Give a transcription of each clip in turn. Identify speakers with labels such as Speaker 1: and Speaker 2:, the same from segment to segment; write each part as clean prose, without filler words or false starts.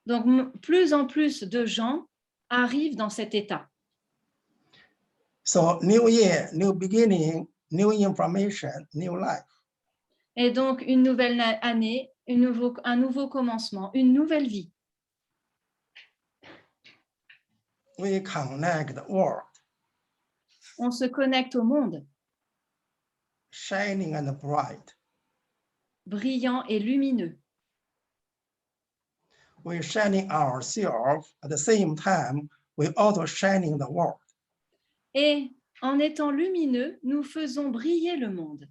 Speaker 1: Donc, plus en plus de gens arrivent dans cet état.
Speaker 2: So new year, new beginning, new information, new life.
Speaker 1: Et donc, une nouvelle année, un nouveau commencement, une nouvelle vie.
Speaker 2: We connect the world,
Speaker 1: On se connecte au monde,
Speaker 2: shining and bright.
Speaker 1: brillant et lumineux.
Speaker 2: We shining ourselves at the same time. We also shining the world.
Speaker 1: Et en étant lumineux, nous faisons briller le monde.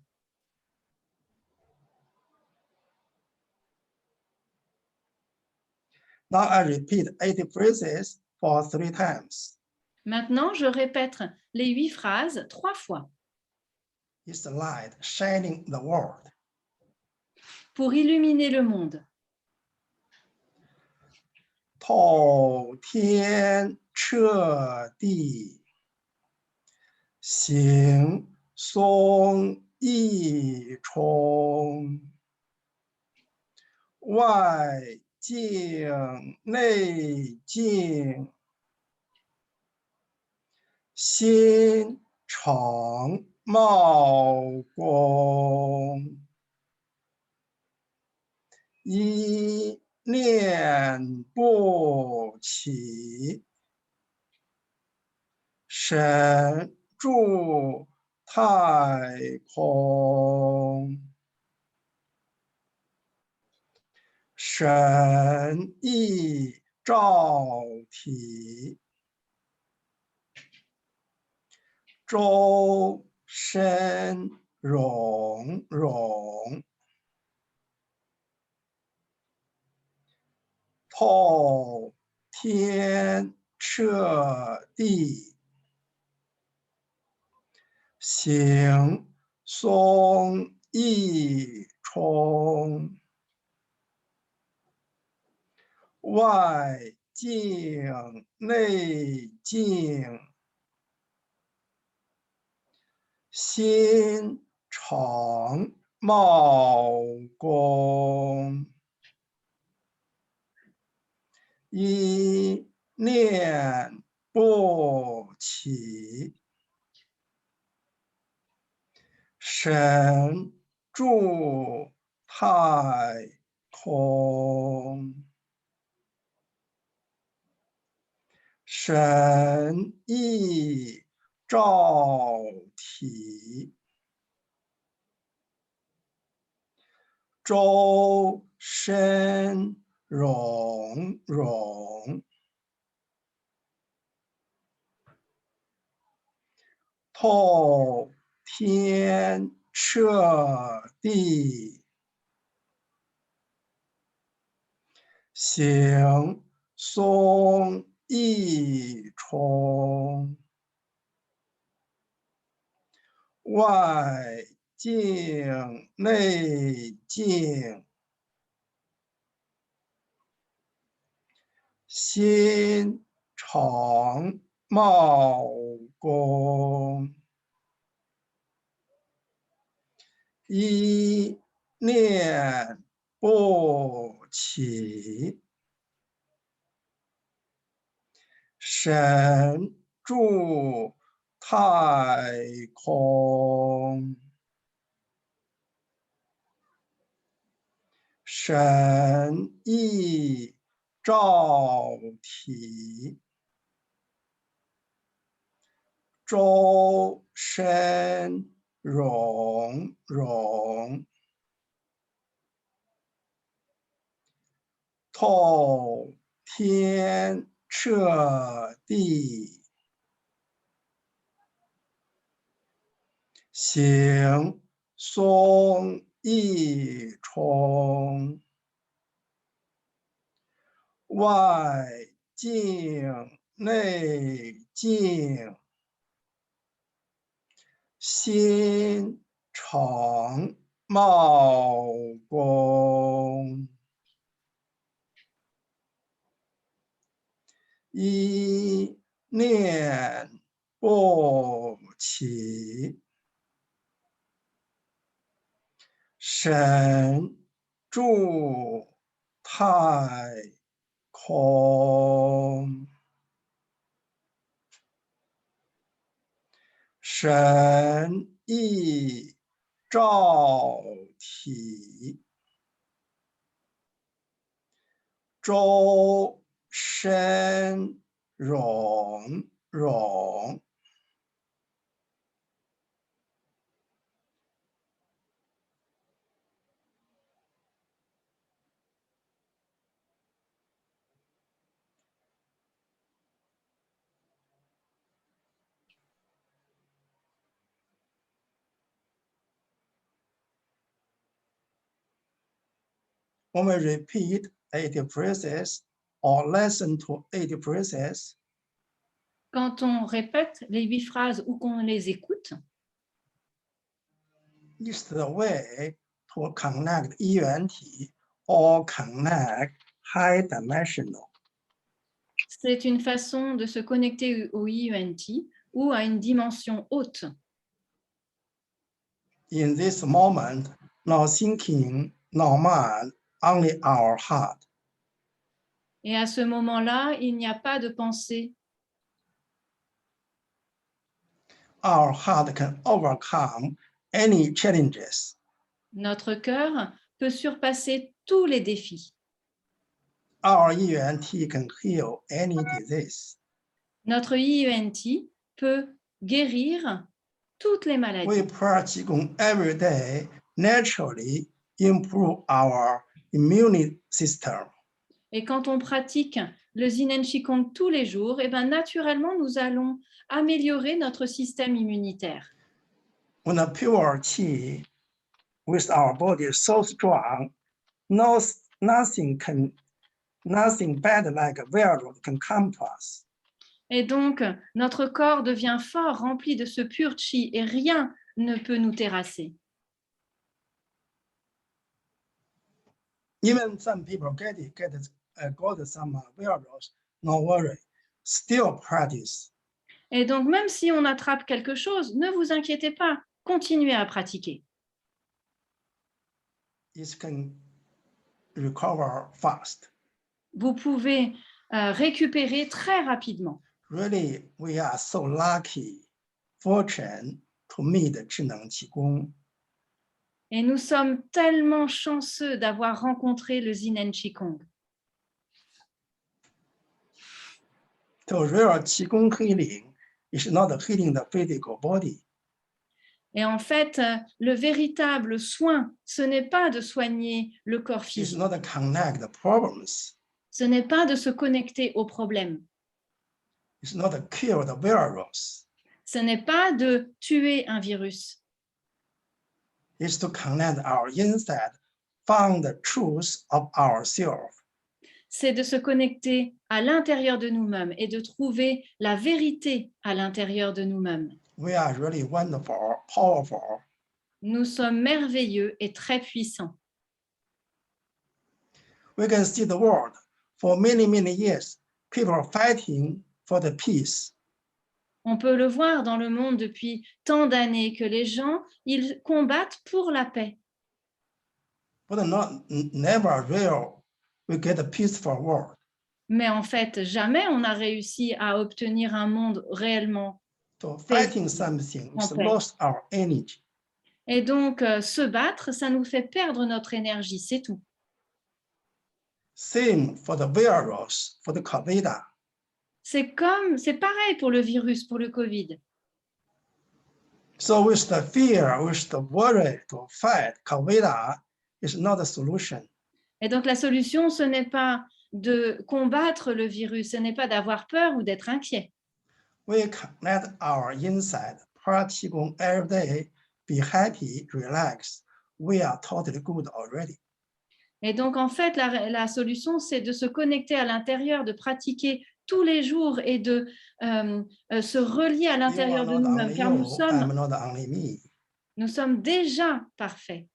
Speaker 2: Now I repeat 80 phrases for 3 times.
Speaker 1: Maintenant, je répète les 8 phrases 3 fois.
Speaker 2: It's the light shining the world.
Speaker 1: Pour illuminer le monde.
Speaker 2: 透天彻地，行松益冲，外静内静，心诚茂公，一念不起，神助太空，神意照体，周身融融，透天彻地，行松益冲，外静内静，心诚茂公，一念不起，神助太空，神意照体，周身融融，透天彻地，行松益冲，外静内静，心诚茂公，一念不起，神助太空，神意照体，周身融融，透天彻地，行松益冲，外静内静，心诚茂公，一念不起，神助太空，神意照体，周身荣荣。When we repeat 80 phrases or listen to 80 phrases,
Speaker 1: Quand on répète les 8 phrases ou qu'on les écoute,
Speaker 2: it's the way to connect 一元体 or connect high dimensional.
Speaker 1: c'est une façon de se connecter au IENT ou à une dimension haute.
Speaker 2: In this moment, no thinking, no mind, only our heart.
Speaker 1: Et à ce moment-là, il n'y a pas de pensée.
Speaker 2: Our heart can overcome any challenges.
Speaker 1: Notre cœur peut surpasser tous les défis.
Speaker 2: Our 一元体 can heal any disease.
Speaker 1: Notre IENT peut guérir toutes les maladies.
Speaker 2: We pray Qigong every day, naturally improve our immune system.
Speaker 1: Et quand on pratique le Zinen Qigong tous les jours, eh ben, naturellement, nous allons améliorer notre système immunitaire.
Speaker 2: When the pure Qi with our body is so strong, nothing bad like a virus can come to us.
Speaker 1: Et donc, notre corps devient fort, rempli de ce pur Qi, et rien ne peut nous terrasser.
Speaker 2: Even some people got some virus, no worry, still practice.
Speaker 1: Et donc, même si on attrape quelque chose, ne vous inquiétez pas, continuez à pratiquer.
Speaker 2: It can recover fast.
Speaker 1: Vous pouvez récupérer très rapidement.
Speaker 2: Really, we are so lucky, fortunate to meet 智能气功.
Speaker 1: Et nous sommes tellement chanceux d'avoir rencontré le Zinen Qigong.
Speaker 2: The real Qigong healing is not healing the physical body.
Speaker 1: Et en fait, le véritable soin, ce n'est pas de soigner le corps
Speaker 2: It's
Speaker 1: physique.
Speaker 2: not to connect the problems.
Speaker 1: Ce n'est pas de se connecter aux problèmes.
Speaker 2: It's not to kill the virus.
Speaker 1: Ce n'est pas de tuer un virus.
Speaker 2: It's to connect our inside, find the truth of ourselves.
Speaker 1: C'est de se connecter à l'intérieur de nous-mêmes et de trouver la vérité à l'intérieur de nous-mêmes.
Speaker 2: We are really wonderful, powerful.
Speaker 1: Nous sommes merveilleux et très puissants.
Speaker 2: We can see the world for many, many years. People are fighting for the peace.
Speaker 1: On peut le voir dans le monde depuis tant d'années que les gens, ils combattent pour la paix.
Speaker 2: But never real we get a peaceful world.
Speaker 1: Mais en fait, jamais on a réussi à obtenir un monde réellement.
Speaker 2: So fighting something is
Speaker 1: paix.
Speaker 2: lost our energy.
Speaker 1: Et donc, se battre, ça nous fait perdre notre énergie, c'est tout.
Speaker 2: Same for the virus, for the COVID.
Speaker 1: C'est pareil pour le virus, pour le Covid.
Speaker 2: So with the fear, with the worry to fight COVID is not a solution.
Speaker 1: Et donc, la solution, ce n'est pas de combattre le virus, ce n'est pas d'avoir peur ou d'être inquiet.
Speaker 2: We connect our inside, practice Qigong every day, be happy, relax. We are totally good already.
Speaker 1: Et donc, en fait, la solution, c'est de se connecter à l'intérieur, de pratiquer tous les jours et de se relier à
Speaker 2: You
Speaker 1: l'intérieur
Speaker 2: are
Speaker 1: de
Speaker 2: not
Speaker 1: nous-mêmes,
Speaker 2: only
Speaker 1: car
Speaker 2: you, I'm not only me.
Speaker 1: nous sommes déjà parfaits.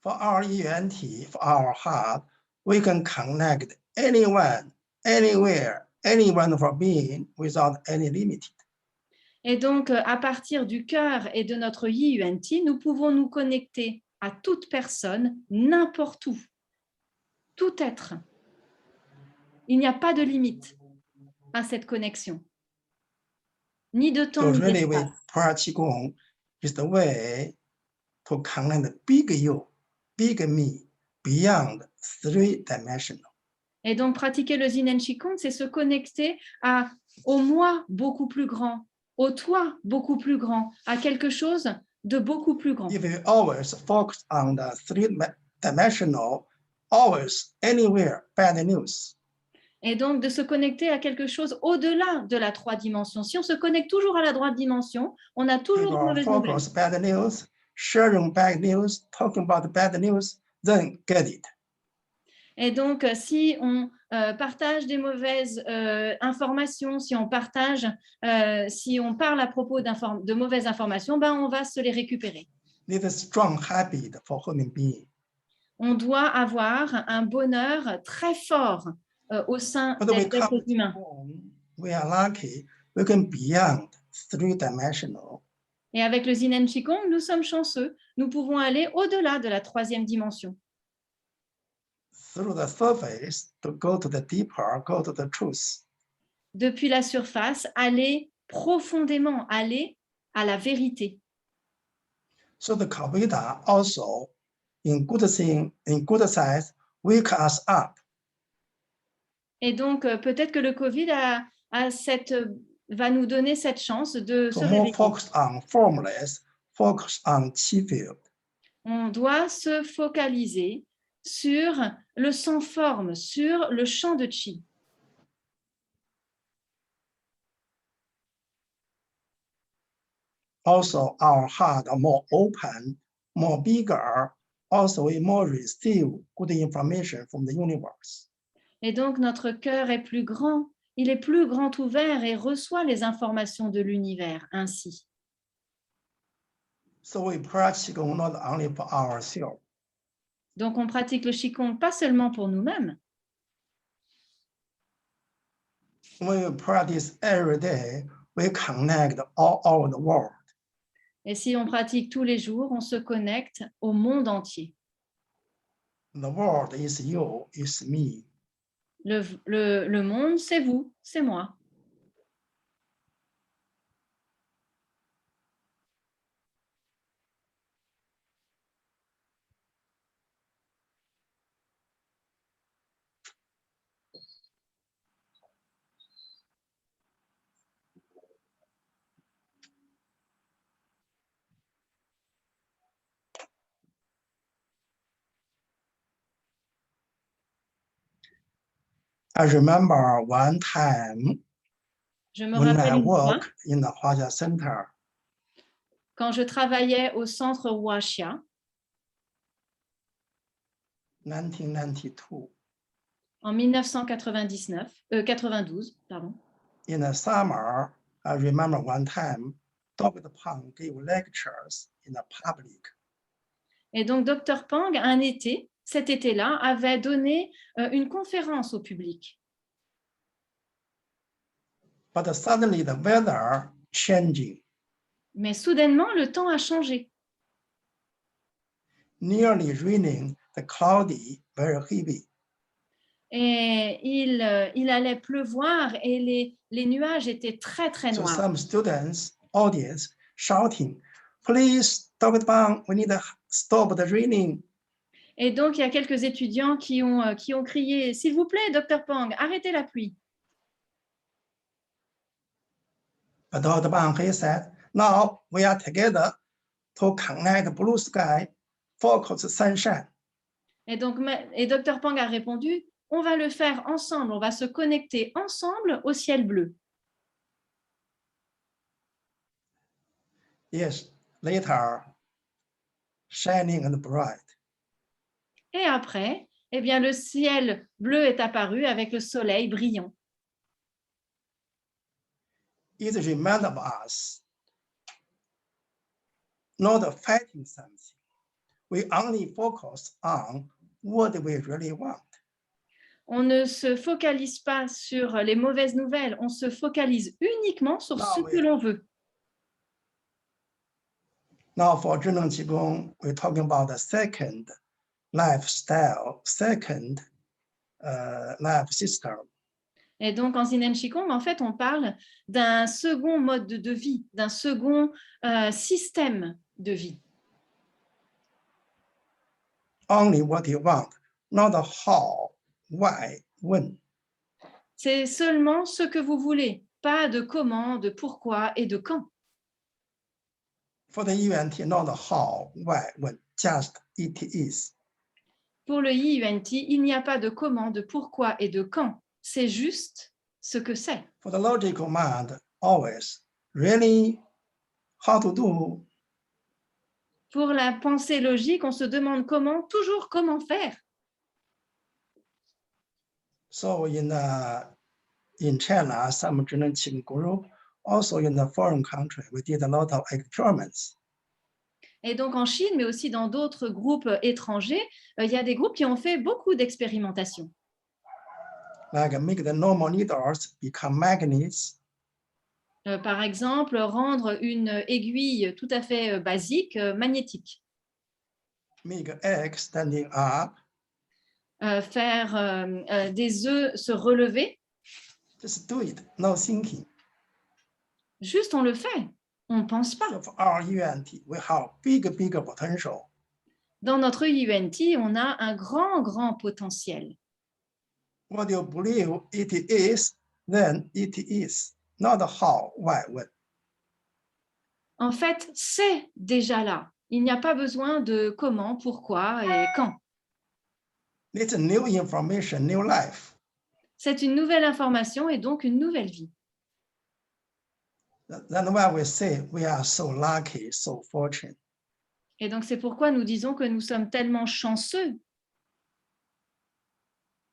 Speaker 2: For our ENT, for our heart, we can connect anyone, anywhere, any wonderful being without any limit.
Speaker 1: Et donc, à partir du cœur et de notre IUNT, nous pouvons nous connecter à toute personne, n'importe où. tout être. Il n'y a pas de limite à cette connexion, ni de temps,
Speaker 2: So
Speaker 1: ni
Speaker 2: really,
Speaker 1: d'espace.
Speaker 2: prayer qigong is the way to connect the big you, big me, beyond three-dimensional.
Speaker 1: Et donc, pratiquer le Yin Qigong, c'est se connecter au moi beaucoup plus grand, au toi beaucoup plus grand, à quelque chose de beaucoup plus grand.
Speaker 2: If you always focus on the three-dimensional, always, anywhere, bad news.
Speaker 1: Et donc, de se connecter à quelque chose au-delà de la 3 dimensions. Si on se connecte toujours à la droite dimension, on a toujours de mauvaises nouvelles.
Speaker 2: Focus bad news, sharing bad news, talking about bad news, then get it.
Speaker 1: Et donc, si on partage des mauvaises informations, si on parle à propos de mauvaises informations, ben, on va se les récupérer.
Speaker 2: This is a strong habit for human being.
Speaker 1: On doit avoir un bonheur très fort au sein
Speaker 2: But
Speaker 1: des
Speaker 2: we come
Speaker 1: êtres humains.
Speaker 2: we are lucky, we can beyond three-dimensional.
Speaker 1: Et avec le Yin Qigong, nous sommes chanceux. Nous pouvons aller au-delà de la 3e dimension.
Speaker 2: Through the surface to go to the deeper, go to the truth.
Speaker 1: Depuis la surface, aller profondément, aller à la vérité.
Speaker 2: So the Kavita also, in good sense, wake us up.
Speaker 1: Et donc, peut-être que le Covid va nous donner cette chance de se
Speaker 2: So more
Speaker 1: réveiller.
Speaker 2: focus on formless, focus on chi field.
Speaker 1: On doit se focaliser sur le sans forme, sur le champ de chi.
Speaker 2: Also, our heart are more open, more bigger. Also, we more receive good information from the universe.
Speaker 1: Et donc, notre cœur est plus grand, il est plus grand ouvert et reçoit les informations de l'univers ainsi.
Speaker 2: So we practice Qigong not only for ourselves.
Speaker 1: Donc, on pratique le Qigong pas seulement pour nous-mêmes.
Speaker 2: When we practice every day, we connect all over the world.
Speaker 1: Et si on pratique tous les jours, on se connecte au monde entier.
Speaker 2: The world is you, is me.
Speaker 1: Le monde, c'est vous, c'est moi.
Speaker 2: I remember one time
Speaker 1: Je me
Speaker 2: when I
Speaker 1: rappelle une fois,
Speaker 2: work in the Huaxia Center,
Speaker 1: quand je travaillais au centre Huaxia,
Speaker 2: 1992.
Speaker 1: en 92, pardon.
Speaker 2: In the summer, I remember one time, Dr. Pang gave lectures in the public.
Speaker 1: Et donc, Dr Pang, cet été-là, avait donné une conférence au public.
Speaker 2: But suddenly the weather changing.
Speaker 1: Mais soudainement, le temps a changé.
Speaker 2: Nearly raining, the cloudy, very heavy.
Speaker 1: Et il allait pleuvoir et les nuages étaient très, très
Speaker 2: So
Speaker 1: noirs.
Speaker 2: some students, audience, shouting, please, Dr. Pang, we need to stop the raining.
Speaker 1: Et donc, il y a quelques étudiants qui ont crié « S'il vous plaît, Dr Pang, arrêtez la pluie ».
Speaker 2: But Dr. Pang, he said, now we are together to connect blue sky, focus sunshine.
Speaker 1: Et Dr Pang a répondu « On va le faire ensemble, on va se connecter ensemble au ciel bleu ».
Speaker 2: Yes, later, shining and bright.
Speaker 1: Et après, eh bien, le ciel bleu est apparu avec le soleil brillant.
Speaker 2: It reminds us not fighting something. We only focus on what we really want.
Speaker 1: On ne se focalise pas sur les mauvaises nouvelles, on se focalise uniquement sur ce que l'on veut.
Speaker 2: Now for Zhineng Qigong, we're talking about the second lifestyle, second life system.
Speaker 1: Et donc, en Zinen Qigong, en fait, on parle d'un second mode de vie, d'un second système de vie.
Speaker 2: Only what you want, not the how, why, when.
Speaker 1: C'est seulement ce que vous voulez, pas de comment, de pourquoi et de quand.
Speaker 2: For the event, not the how, why, when, just it is.
Speaker 1: Pour le IUNT, il n'y a pas de comment, de pourquoi et de quand. C'est juste ce que c'est.
Speaker 2: For the logical mind, always, really, how to do.
Speaker 1: Pour la pensée logique, on se demande comment, toujours comment faire.
Speaker 2: So in China, some Zhenen Qigong group, also in the foreign country, we did a lot of experiments.
Speaker 1: Et donc en Chine, mais aussi dans d'autres groupes étrangers, il y a des groupes qui ont fait beaucoup d'expérimentations.
Speaker 2: Like make the normal needles become magnets,
Speaker 1: Par exemple, rendre une aiguille tout à fait basique magnétique.
Speaker 2: make egg standing up,
Speaker 1: Faire des œufs se relever.
Speaker 2: just do it, no thinking.
Speaker 1: Juste, on le fait. On ne pense pas.
Speaker 2: So for our UNT, we have big potential.
Speaker 1: Dans notre UNT, on a un grand potentiel.
Speaker 2: What you believe it is, then it is, not how, why, when.
Speaker 1: En fait, c'est déjà là. Il n'y a pas besoin de comment, pourquoi et quand.
Speaker 2: It's a new information, new life.
Speaker 1: C'est une nouvelle information et donc une nouvelle vie.
Speaker 2: That's why we say we are so lucky, so fortunate.
Speaker 1: Et donc, c'est pourquoi nous disons que nous sommes tellement chanceux.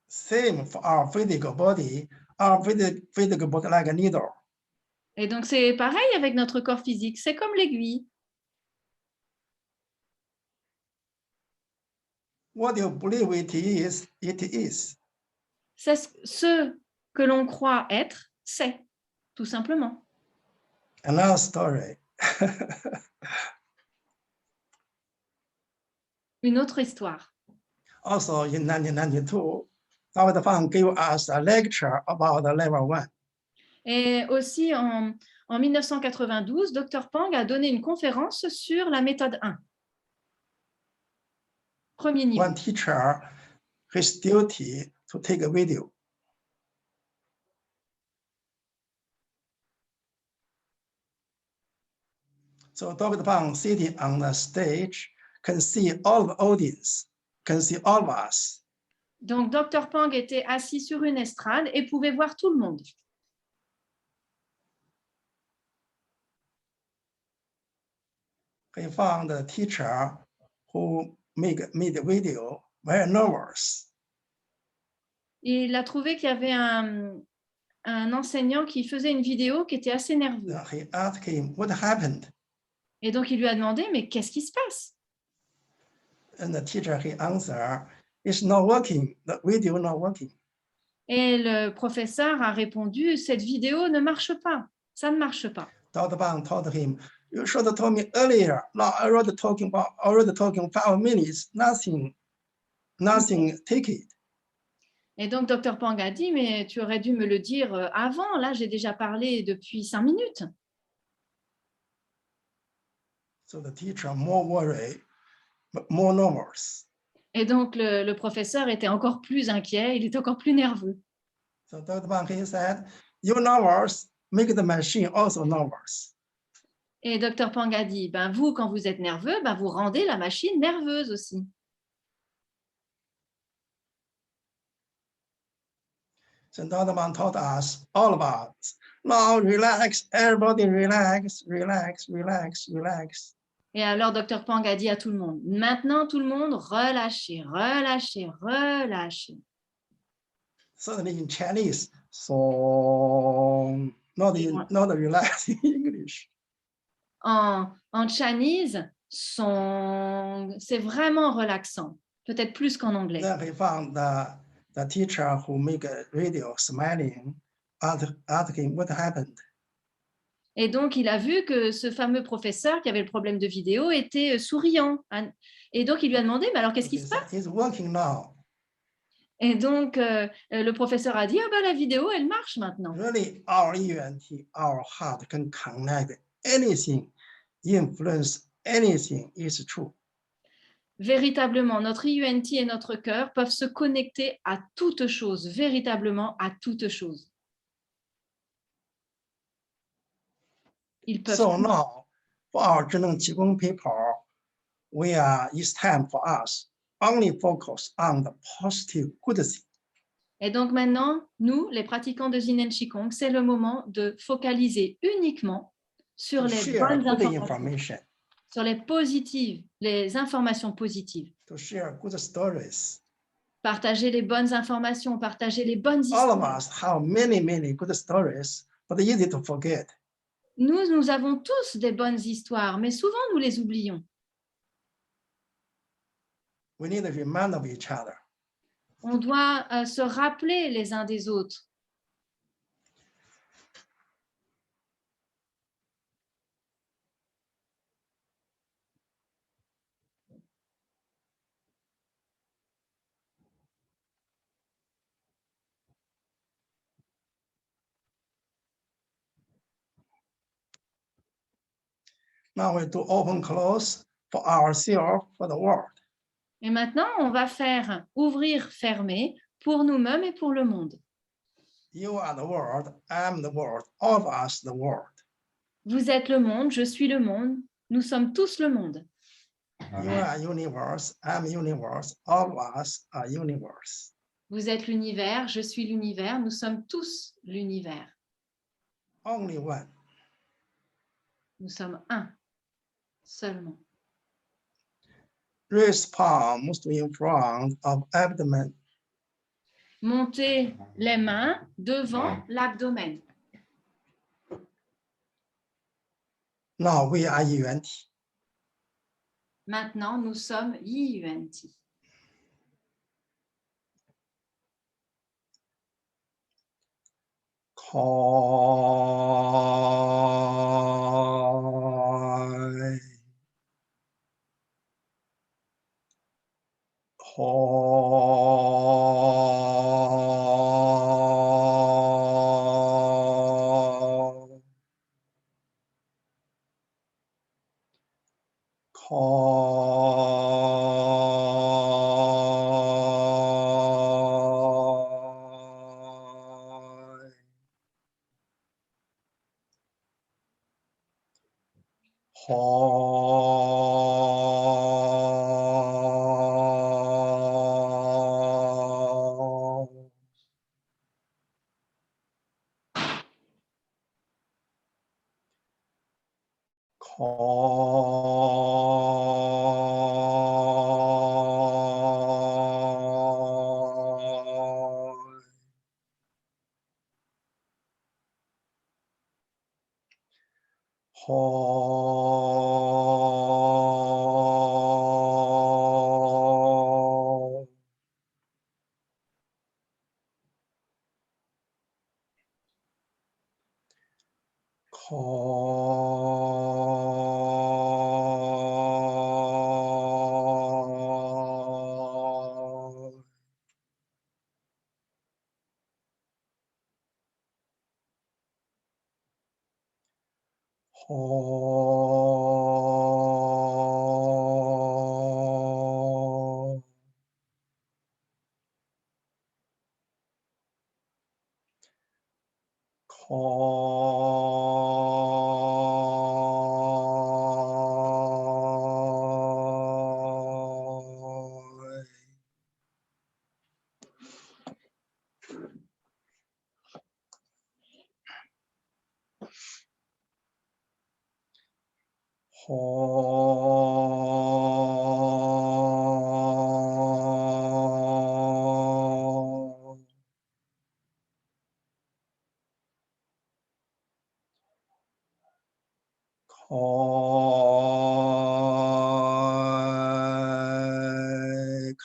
Speaker 2: Same for our physical body like a needle.
Speaker 1: Et donc, c'est pareil avec notre corps physique. C'est comme l'aiguille.
Speaker 2: What you believe it is, it is.
Speaker 1: C'est ce que l'on croit être, c'est, tout simplement.
Speaker 2: Another story.
Speaker 1: Une autre histoire.
Speaker 2: Also in 1992, Dr. Fang gave us a lecture about the level 1.
Speaker 1: Et aussi, en 1992, Dr Pang a donné une conférence sur la méthode 1. Premier niveau.
Speaker 2: One teacher, his duty to take a video. So Dr. Pang sitting on the stage can see all the audience, can see all of us.
Speaker 1: Donc, Dr Pang était assis sur une estrade et pouvait voir tout le monde.
Speaker 2: He found a teacher who made the video very nervous.
Speaker 1: Il a trouvé qu'il y avait un enseignant qui faisait une vidéo qui était assez nerveux.
Speaker 2: He asked him what happened.
Speaker 1: Et donc, il lui a demandé, mais qu'est-ce qui se passe?
Speaker 2: And the teacher, he answered, it's not working, the video not working.
Speaker 1: Et le professeur a répondu, cette vidéo ne marche pas, ça ne marche pas.
Speaker 2: Dr. Bang told him, you should have told me earlier. Now already talking 5 minutes, nothing, take it.
Speaker 1: Et donc, Dr Pang a dit, mais tu aurais dû me le dire avant, là, j'ai déjà parlé depuis 5 minutes.
Speaker 2: So the teacher more worried, more nervous.
Speaker 1: Et donc, le professeur était encore plus inquiet, il était encore plus nerveux.
Speaker 2: So Dr. Bang, he said, you're nervous, make the machine also nervous.
Speaker 1: Et Dr Pang a dit, ben, vous, quand vous êtes nerveux, ben, vous rendez la machine nerveuse aussi.
Speaker 2: So Dr. Bang taught us all about, now relax, everybody relax, relax, relax, relax.
Speaker 1: Et alors, Dr Pang a dit à tout le monde, maintenant, tout le monde, relâchez, relâchez, relâchez.
Speaker 2: Certainly in Chinese, so not relax in English.
Speaker 1: En Chinese, c'est vraiment relaxant, peut-être plus qu'en anglais.
Speaker 2: Then he found the teacher who make a video smiling, asked him what happened.
Speaker 1: Et donc, il a vu que ce fameux professeur qui avait le problème de vidéo était souriant. Et donc, il lui a demandé, mais alors qu'est-ce qui se passe?
Speaker 2: It's working now.
Speaker 1: Et donc, le professeur a dit, ah bah, la vidéo, elle marche maintenant.
Speaker 2: Really, our EUNT, our heart can connect anything, influence anything is true.
Speaker 1: Véritablement, notre IUNT et notre cœur peuvent se connecter à toute chose, véritablement à toute chose. Ils peuvent.
Speaker 2: So now, for our 智能技工 people, it's time for us only focus on the positive good thing.
Speaker 1: Et donc maintenant, nous, les pratiquants de Yin and Qigong, c'est le moment de focaliser uniquement sur
Speaker 2: To
Speaker 1: les
Speaker 2: share
Speaker 1: bonnes
Speaker 2: good
Speaker 1: informations,
Speaker 2: information,
Speaker 1: sur les positives, les informations positives.
Speaker 2: to share good stories.
Speaker 1: Partager les bonnes informations, partager les bonnes
Speaker 2: All of
Speaker 1: histoires.
Speaker 2: us have many good stories, but easy to forget.
Speaker 1: Nous avons tous des bonnes histoires, mais souvent nous les oublions.
Speaker 2: We need to remind of each other.
Speaker 1: On doit se rappeler les uns des autres.
Speaker 2: Now we do open close for ourselves, for the world.
Speaker 1: Et maintenant, on va faire ouvrir, fermer pour nous-mêmes et pour le monde.
Speaker 2: You are the world, I'm the world, all of us the world.
Speaker 1: Vous êtes le monde, je suis le monde, nous sommes tous le monde.
Speaker 2: You are universe, I'm universe, all of us are universe.
Speaker 1: Vous êtes l'univers, je suis l'univers, nous sommes tous l'univers.
Speaker 2: Only one.
Speaker 1: Nous sommes un, seulement.
Speaker 2: Raise palms to in front of abdomen.
Speaker 1: Montez les mains devant l'abdomen.
Speaker 2: Now we are UNT.
Speaker 1: Maintenant, nous sommes IUNT.
Speaker 2: Koi.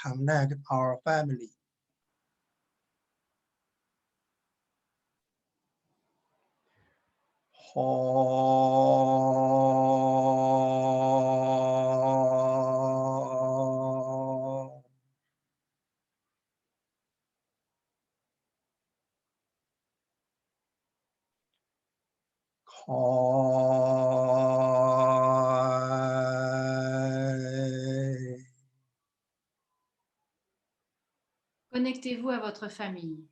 Speaker 2: Connect our family.
Speaker 1: Connectez-vous à votre famille.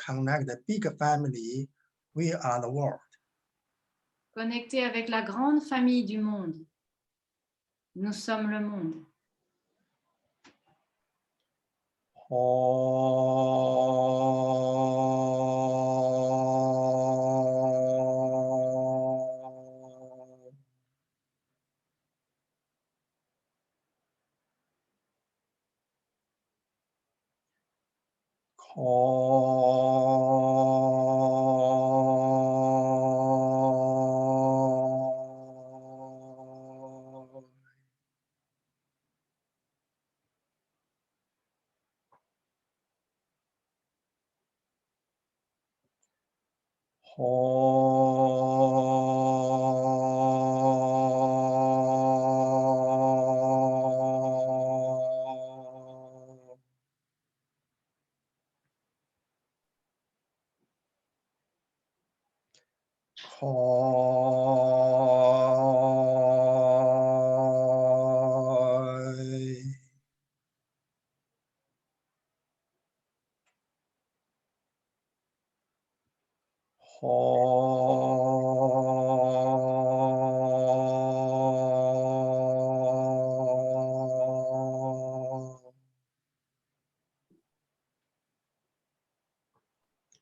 Speaker 2: Connect the big family. We are the world.
Speaker 1: Connectez avec la grande famille du monde. Nous sommes le monde.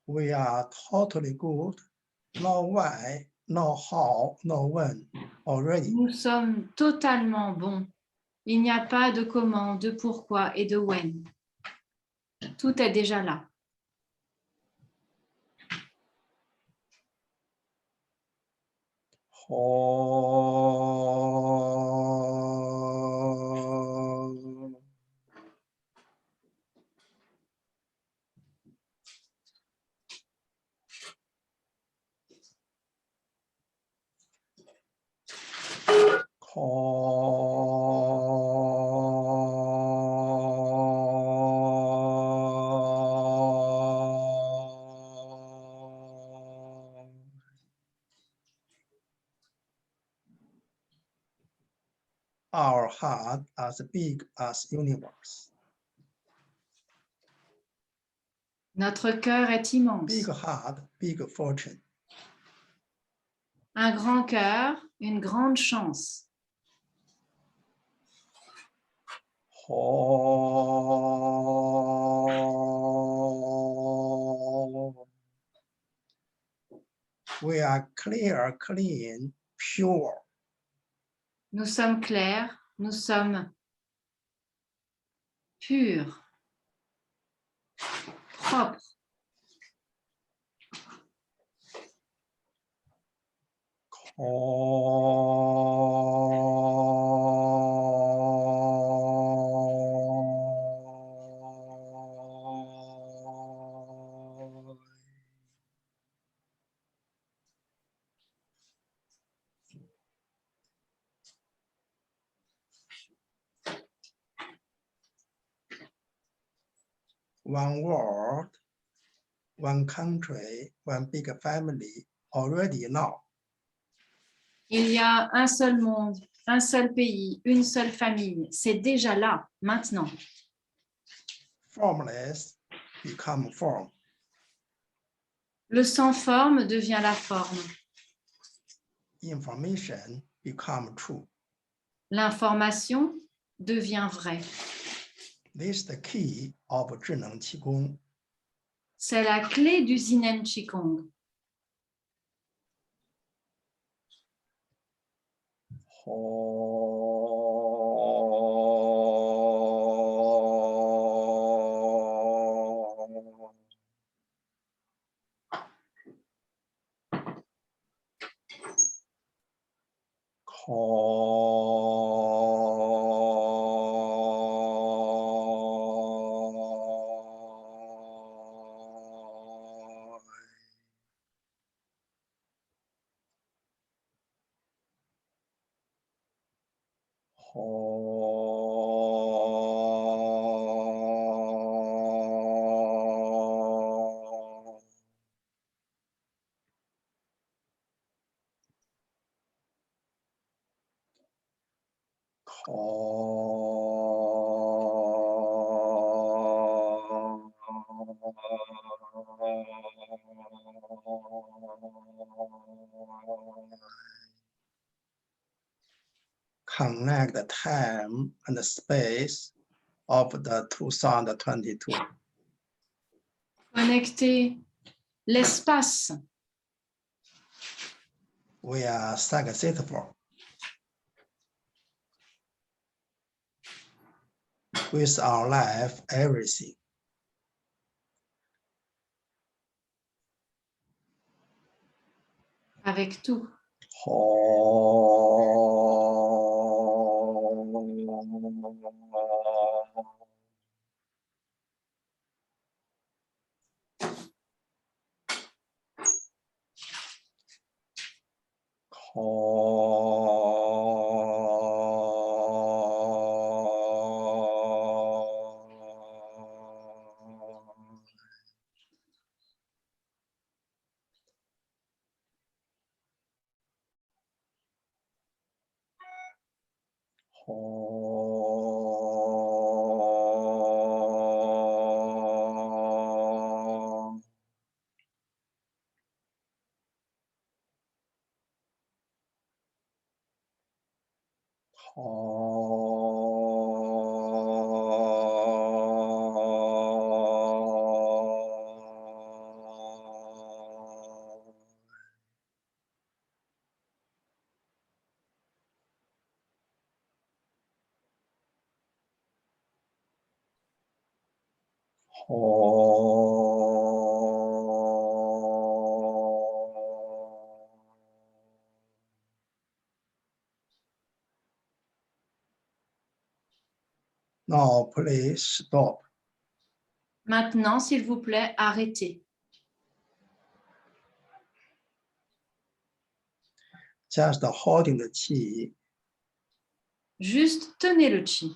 Speaker 2: We are totally good. No why, no how, no when. Already.
Speaker 1: Nous sommes totalement bons. Il n'y a pas de comment, de pourquoi et de when. Tout est déjà là.
Speaker 2: Our heart as big as universe.
Speaker 1: Notre cœur est immense.
Speaker 2: Big heart, big fortune.
Speaker 1: Un grand cœur, une grande chance.
Speaker 2: We are clear, clean, pure.
Speaker 1: Nous sommes clairs, nous sommes purs, propres.
Speaker 2: One world, one country, one big family already now.
Speaker 1: Il y a un seul monde, un seul pays, une seule famille. C'est déjà là, maintenant.
Speaker 2: Formless become form.
Speaker 1: Le sans forme devient la forme.
Speaker 2: Information become true.
Speaker 1: L'information devient vraie.
Speaker 2: This is the key of 智能气功.
Speaker 1: C'est la clé du Zinen Qigong.
Speaker 2: Connect the time and the space of the 2022.
Speaker 1: Connecter l'espace.
Speaker 2: We are successful. With our life, everything.
Speaker 1: Avec tout.
Speaker 2: Now, please stop.
Speaker 1: Maintenant, s'il vous plaît, arrêtez.
Speaker 2: Just holding the qi.
Speaker 1: Juste tenez le chi.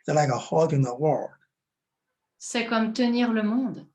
Speaker 2: It's like holding the world.
Speaker 1: C'est comme tenir le monde.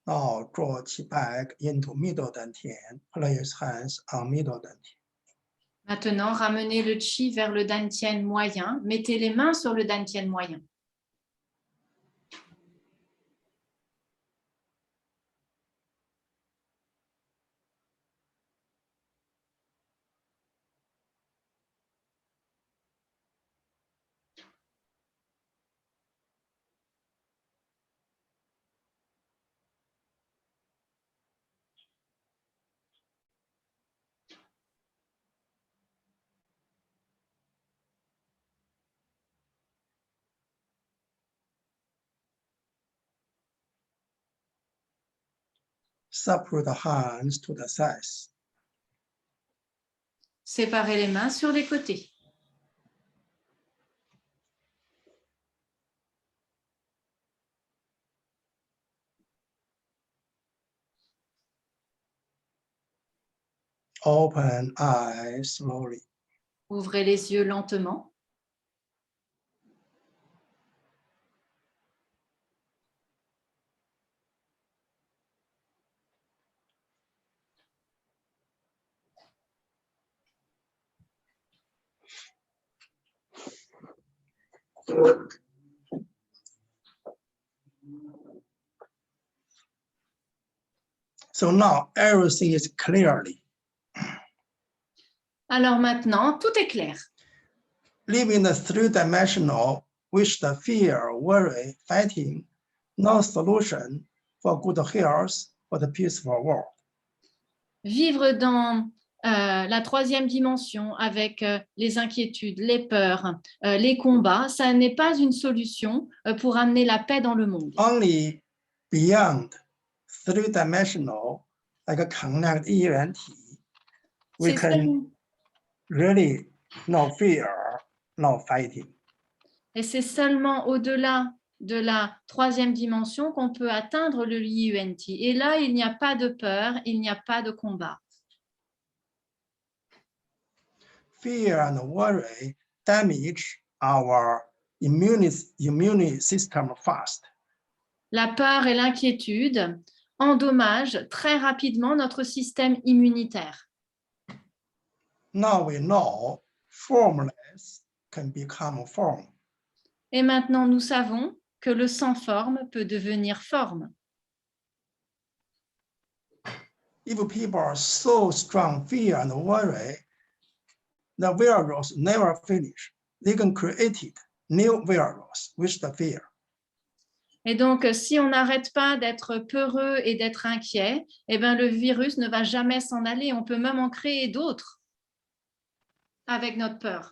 Speaker 2: Now draw qi back into middle dantian. Place hands on middle dantian.
Speaker 1: Maintenant, ramenez le chi vers le dantian moyen. Mettez les mains sur le dantian moyen.
Speaker 2: Separate the hands to the sides.
Speaker 1: Séparez les mains sur les côtés.
Speaker 2: Open eyes slowly.
Speaker 1: Ouvrez les yeux lentement.
Speaker 2: So now everything is clearly.
Speaker 1: Alors maintenant, tout est clair.
Speaker 2: Living the three-dimensional with the fear, worry, fighting, no solution for good health, for the peaceful world.
Speaker 1: Vivre dans la troisième dimension avec les inquiétudes, les peurs, les combats, ça n'est pas une solution pour amener la paix dans le monde.
Speaker 2: Only beyond three-dimensional, like connect 一元体, we
Speaker 1: C'est
Speaker 2: can
Speaker 1: seul-
Speaker 2: really no fear, no fighting.
Speaker 1: Et c'est seulement au-delà de la troisième dimension qu'on peut atteindre le Yunt. Et là, il n'y a pas de peur, il n'y a pas de combat.
Speaker 2: Fear and worry damage our immune system fast.
Speaker 1: La peur et l'inquiétude endommagent très rapidement notre système immunitaire.
Speaker 2: Now we know formless can become form.
Speaker 1: Et maintenant, nous savons que le sans forme peut devenir forme.
Speaker 2: If people are so strong fear and worry, the virus never finish. They can create new virus with the fear.
Speaker 1: Et donc, si on n'arrête pas d'être peureux et d'être inquiet, eh bien, le virus ne va jamais s'en aller. On peut même en créer d'autres avec notre peur.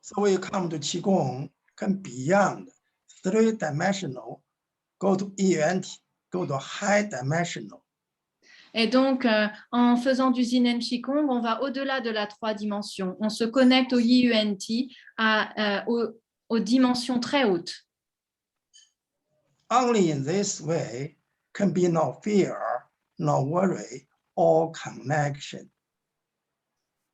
Speaker 2: So we come to Qigong, can beyond three-dimensional, go to ENT, go to high-dimensional.
Speaker 1: Et donc, en faisant du Yin Qigong, on va au-delà de la 3 dimensions. On se connecte au Yunt, aux dimensions très hautes.
Speaker 2: Only in this way can be no fear, no worry, or connection.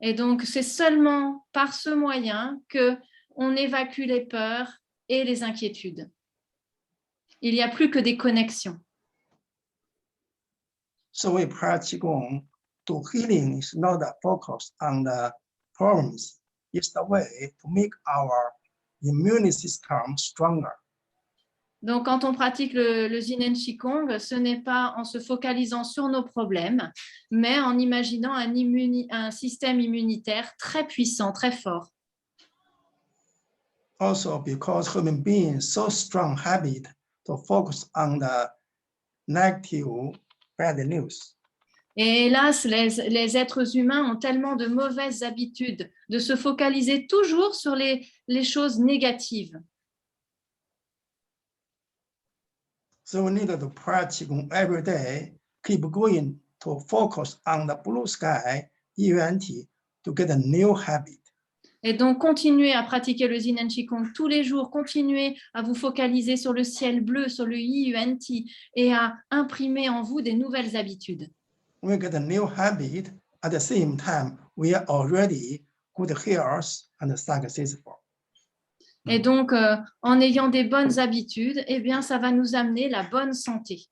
Speaker 1: Et donc, c'est seulement par ce moyen qu'on évacue les peurs et les inquiétudes. Il n'y a plus que des connexions.
Speaker 2: So we practice Qigong to healing is not a focus on the problems. It's the way to make our immune system stronger.
Speaker 1: Donc, quand on pratique le Yin Qigong, ce n'est pas en se focalisant sur nos problèmes, mais en imaginant un système immunitaire très puissant, très fort.
Speaker 2: Also, because human beings so strong habit to focus on the negative bad news.
Speaker 1: Et hélas, les êtres humains ont tellement de mauvaises habitudes de se focaliser toujours sur les choses négatives.
Speaker 2: So we need to practice Qigong every day, keep going to focus on the blue sky, ENT, to get a new habit.
Speaker 1: Et donc, continuez à pratiquer le Yin Qigong tous les jours, continuez à vous focaliser sur le ciel bleu, sur le Yunt et à imprimer en vous des nouvelles habitudes.
Speaker 2: We get a new habit, at the same time, we are already good health and successful.
Speaker 1: Et donc, en ayant des bonnes habitudes, eh bien, ça va nous amener la bonne santé.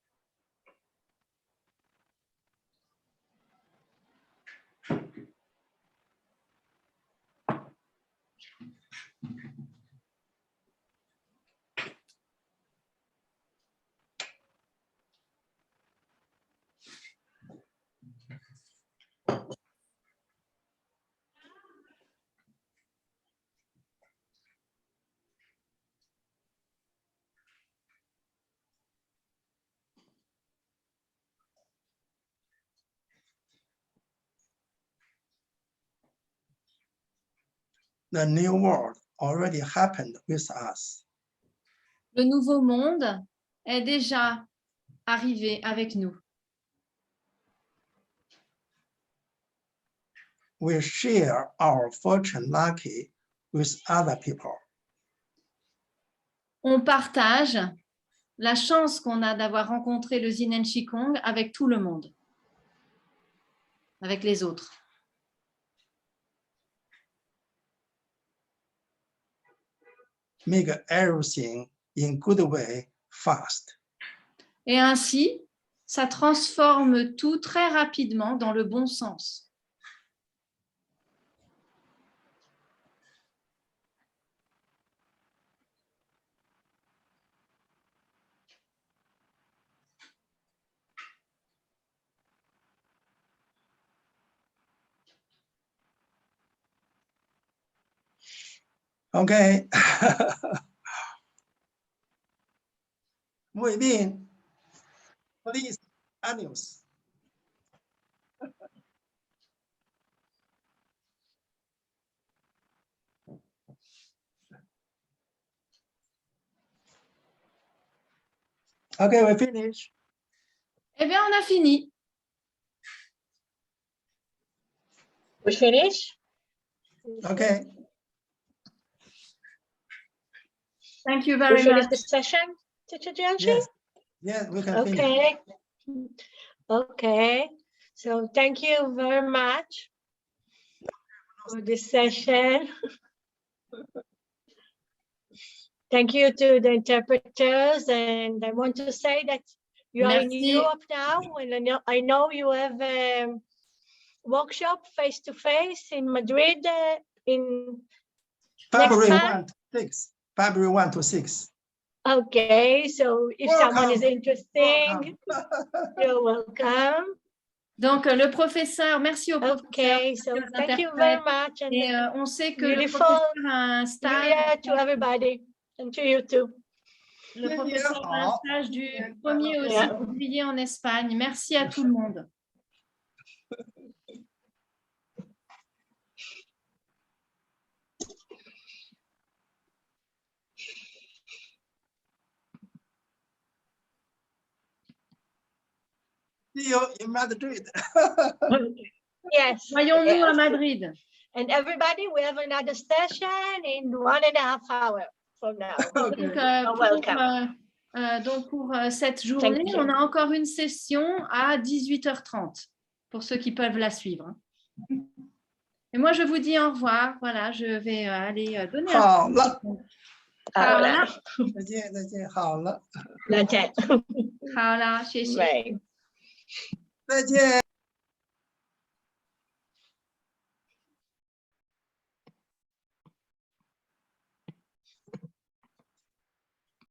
Speaker 2: The new world already happened with us.
Speaker 1: Le nouveau monde est déjà arrivé avec nous.
Speaker 2: We share our fortune lucky with other people.
Speaker 1: On partage la chance qu'on a d'avoir rencontré le Yin Qigong avec tout le monde, avec les autres.
Speaker 2: Make everything in good way fast.
Speaker 1: Et ainsi, ça transforme tout très rapidement dans le bon sens.
Speaker 2: OK， Wei Bin, please unmute. OK, we finish.
Speaker 1: Eh bien, on a fini.
Speaker 3: We finish?
Speaker 2: OK.
Speaker 1: Thank you
Speaker 3: We
Speaker 1: very
Speaker 3: finish
Speaker 1: much.
Speaker 3: the session, Teacher Jianxi?
Speaker 2: Yes. Yes, we can finish.
Speaker 3: Okay. Okay. So thank you very much for this session. Thank you to the interpreters, and I want to say that you are in
Speaker 1: Merci.
Speaker 3: Europe now, and I know you have a workshop face-to-face in Madrid in
Speaker 2: February
Speaker 3: next
Speaker 2: 1 to 6. February 1 to 6.
Speaker 3: Okay, so if someone is
Speaker 2: Welcome.
Speaker 3: interested, you're welcome.
Speaker 1: Donc, le professeur, merci au professeur.
Speaker 3: Okay, so
Speaker 1: aux
Speaker 3: thank you very
Speaker 1: interprètes.
Speaker 3: much, and
Speaker 1: Et on sait que le
Speaker 3: beautiful
Speaker 1: professeur a un stage.
Speaker 3: to everybody, and to you too.
Speaker 1: Le professeur a un stage du 1er au 6 juillet en Espagne. Merci à tout le monde.
Speaker 2: See you in Madrid.
Speaker 3: Yes.
Speaker 1: Voyons-nous
Speaker 3: yes.
Speaker 1: à Madrid.
Speaker 3: And everybody, we have another session in 1.5 hours from now.
Speaker 1: Donc, pour cette journée,
Speaker 3: you.
Speaker 1: on a encore une session à 18h30 pour ceux qui peuvent la suivre. Et moi, je vous dis au revoir. Voilà, je vais aller donner un...
Speaker 2: 好了，
Speaker 1: 好了，
Speaker 2: 再见，再见，好了，
Speaker 3: 再见。
Speaker 1: 好了，谢谢。
Speaker 3: Right.
Speaker 2: 再见。